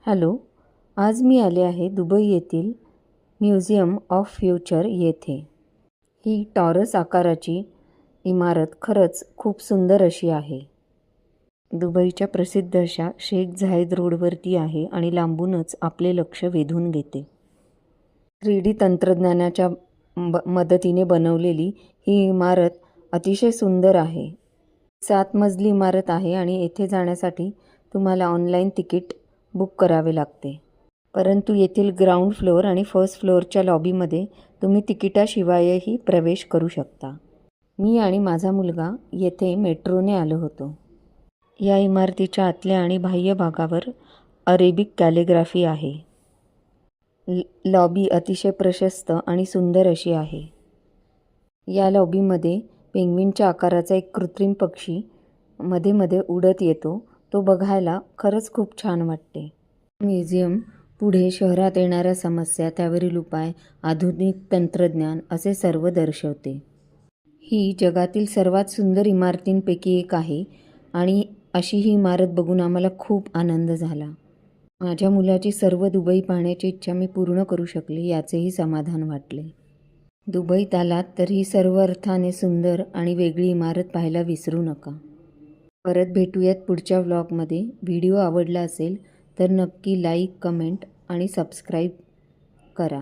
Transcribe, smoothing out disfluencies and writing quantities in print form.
Hello, आज मी आले आहे दुबई येथील म्युझियम ऑफ फ्युचर येथे. ही टॉरस आकाराची इमारत खरंच खूप सुंदर अशी आहे. दुबईच्या प्रसिद्ध अशा शेख झायद रोडवरती आहे आणि लांबूनच आपले लक्ष वेधून घेते. 3D तंत्रज्ञानाच्या मदतीने बनवलेली ही इमारत अतिशय सुंदर आहे. 7 मजली इमारत आहे आणि येथे जाण्यासाठी तुम्हाला ऑनलाईन तिकीट बुक करावे लागते. परंतु येथील ग्राउंड फ्लोअर आणि फर्स्ट फ्लोअरच्या लॉबीमध्ये तुम्ही तिकिटाशिवायही प्रवेश करू शकता. मी आणि माझा मुलगा येथे मेट्रोने आलो होतो. या इमारतीच्या आतल्या आणि बाह्य भागावर अरेबिक कॅलिग्राफी आहे. लॉबी अतिशय प्रशस्त आणि सुंदर अशी आहे. या लॉबीमध्ये पेंग्विनच्या आकाराचा एक कृत्रिम पक्षी मध्ये मध्ये उडत येतो. तो बघायला खरंच खूप छान वाटते. म्युझियम पुढे शहरात येणाऱ्या समस्या, त्यावरील उपाय, आधुनिक तंत्रज्ञान असे सर्व दर्शवते. ही जगातील सर्वात सुंदर इमारतींपैकी एक आहे आणि अशी ही इमारत बघून आम्हाला खूप आनंद झाला. माझ्या मुलाची सर्व दुबई पाहण्याची इच्छा मी पूर्ण करू शकले याचेही समाधान वाटले. दुबईत आलात तर ही सर्व अर्थाने सुंदर आणि वेगळी इमारत पाहायला विसरू नका. परत भेटूयात पुढच्या व्लॉगमध्ये. व्हिडिओ आवडला असेल तर नक्की लाईक, कमेंट आणि सबस्क्राईब करा.